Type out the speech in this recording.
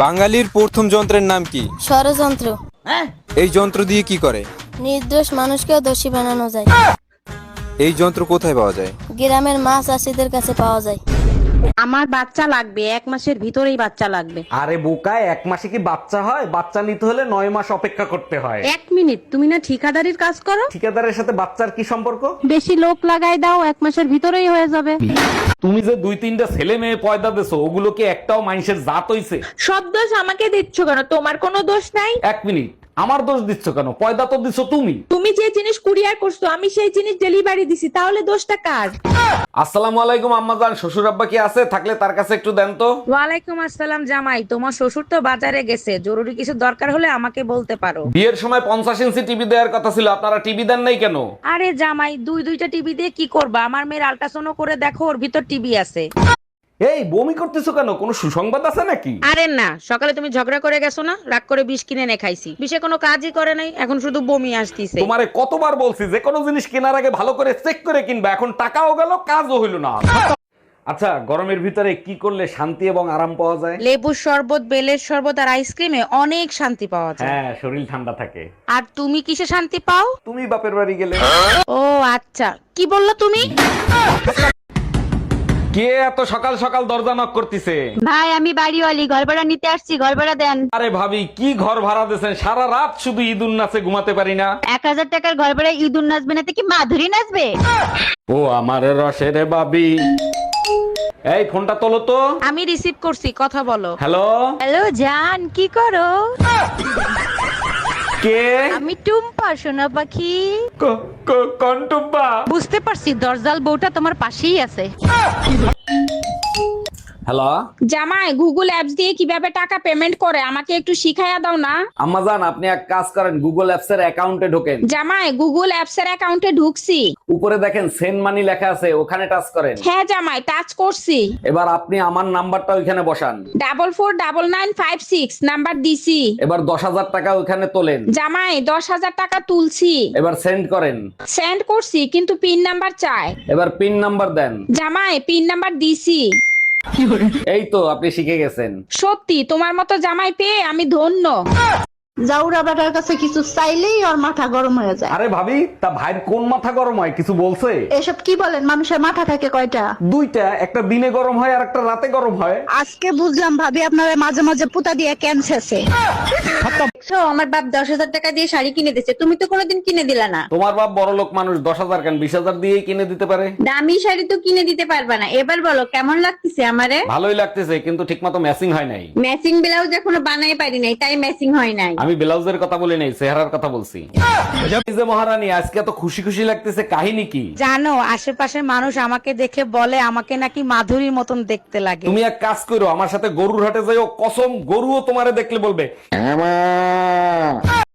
বাঙালির প্রথম যন্ত্রের নাম কি? ষড়যন্ত্র। এই যন্ত্র দিয়ে কি করে? নির্দোষ মানুষকেও দোষী বানানো যায়। এই যন্ত্র কোথায় পাওয়া যায়? গ্রামের মাছ চাষীদের কাছে পাওয়া যায়। আমার বাচ্চা লাগবে, 1 মাসের ভিতরেই বাচ্চা লাগবে। আরে বোকায়, 1 মাসে কি বাচ্চা হয়? বাচ্চা নিতে হলে 9 মাস অপেক্ষা করতে হয়। 1 মিনিট, তুমি না ঠিকাদারির কাজ করো? ঠিকাদারের সাথে বাচ্চার কি সম্পর্ক? বেশি লোক লাগাই দাও, 1 মাসের ভিতরেই হয়ে যাবে। তুমি যে 2-3টা ছেলে মেয়ে পয়দা দেছো, ওগুলো কি একটাও মানুষের জাত হইছে? সব দোষ আমাকে দিচ্ছ কেন? তোমার কোনো দোষ নাই। 1 মিনিট, আমার দোষ দিচ্ছ কেন? পয়দা তো দিছো তুমি। তুমি যে জিনিস কুরিয়ার করছো আমি সেই জিনিস ডেলিভারি দিছি, তাহলে দোষটা কার? আসসালামু আলাইকুম আম্মাজান, শ্বশুর আব্বা কি আছে? থাকলে তার কাছে একটু দেন তো। ওয়ালাইকুম আসসালাম জামাই, তোমার শ্বশুর তো বাজারে গেছে, জরুরি কিছু দরকার হলে আমাকে বলতে পারো। বিয়ের সময় 50 ইঞ্চি টিভি দেওয়ার কথা ছিল, আপনারা টিভি দেন নাই কেন? আরে জামাই, দুইটা টিভি দিয়ে কি করবা? আমার মেয়ের আল্ট্রাসাউন্ড করে দেখো, ওর ভিতর টিভি আছে। এই বমি করতেছো কেন? কোনো সুসংবাদ আছে নাকি? আরে না, সকালে তুমি ঝগড়া করে গেছো না, রাগ করে বিষ কিনে এনে খাইছি, বিষে কোনো কাজই করে নাই, এখন শুধু বমি আসতিছে। তোমারে কতবার বলছি যে কোনো জিনিস কেনার আগে ভালো করে চেক করে কিনবা, এখন টাকাও গেল কাজও হইল না। আচ্ছা, গরমের ভিতরে কি করলে শান্তি এবং আরাম পাওয়া যায়? লেবুর শরবত, বেলের শরবত আর আইসক্রিমে অনেক শান্তি পাওয়া যায়। হ্যাঁ, শরীর ঠান্ডা থাকে। আর তুমি কিসে শান্তি পাও? তুমি বাপের বাড়ি গেলে। ও আচ্ছা, কি বললা তুমি? কে এত সকাল সকাল দরজা নক করতেছে? ভাই আমি বাড়িওয়ালি, ঘর ভাড়া নিতে আসছি, ঘর ভাড়া দেন। আরে ভাবি, কি ঘর ভাড়া দিয়েছেন? সারা রাত শুধু ঈদুন নাচে ঘুমাতে পারি না। 1000 টাকার ঘর ভাড়া ইঁদুর নাচবে না তো কি মাধুরী নাচবে? ও আমার রসের বাবি, এই ফোনটা তোলো তো। আমি রিসিভ করছি, কথা বলো। হ্যালো, হ্যালো জান, কি করো? কে? আমি টুম্পা, সোনা পাখি। কন্টুব্বা। বুঝতে পারছি, দরজাল বউটা তোমার পাশেই আছে। হ্যালো জামাই, গুগল অ্যাপস দিয়ে কিভাবে টাকা পেমেন্ট করে আমাকে একটু শিখাইয়া দাও না। আম্মাজান, আপনি এক কাজ করেন, গুগল অ্যাপস এর অ্যাকাউন্টে ঢোকেন। জামাই, গুগল অ্যাপস এর অ্যাকাউন্টে ঢুকছি। উপরে দেখেন সেন্ড মানি লেখা আছে, ওখানে টাচ করেন। হ্যাঁ জামাই, টাচ করছি। এবার আপনি আমার নাম্বারটা ওইখানে বসান। 449956 নাম্বার দিছি। এবার 10,000 টাকা ওইখানে তোলেন। জামাই, 10,000 টাকা তুলছি। এবার সেন্ড করেন। সেন্ড করছি, কিন্তু পিন নাম্বার চায়। এবার পিন নাম্বার দেন। জামাই, পিন নাম্বার দিছি। এই তো আপনি শিখে গেছেন। সত্যি তোমার মতো জামাই পেয়ে আমি ধন্য। জাউরা বেটার কাছে কিছু চাইলেই ওর মাথা গরম হয়ে যায়। আরে ভাবি, তা ভাইয়ের কোন মাথা গরম হয়? কিছু বলছে? এসব কি বলেন? মানুষের মাথা থাকে কয়টা? দুইটা, একটা দিনে গরম হয় আর একটা রাতে গরম হয়। আজকে বুঝলাম ভাবি আপনারা মাঝে মাঝে পুতা দিয়ে ক্যান্সারছে। আমার বাপ 10,000 টাকা দিয়ে শাড়ি কিনে দিচ্ছে, তুমি তো কোনোদিন কিনে দিলা না। তোমার বাপ বড় লোক মানুষ, 10,000 কেন 20,000 দিয়েই কিনে দিতে পারে। দামি শাড়ি তো কিনে দিতে পারবা না, এবার বলো কেমন লাগতেছে আমারে? ভালোই লাগতেছে, কিন্তু ঠিকমতো ম্যাচিং হয় নাই। ম্যাচিং ব্লাউজ এখনো বানাই পারি নাই, তাই ম্যাচিং হয় নাই। আমি ব্লাউজের কথা বলি নাই, চেহারার কথা বলছি। এই যে মহারানী, আজকে এত খুশি খুশি লাগতেছে, কাহিনী কি? জানো, আশেপাশের মানুষ আমাকে দেখে বলে আমাকে নাকি মাধুরীর মতন দেখতে লাগে। তুমি এক কাজ করো, আমার সাথে গরুর হাটে যাইও, কসম গরুও তোমারে দেখলে বলবে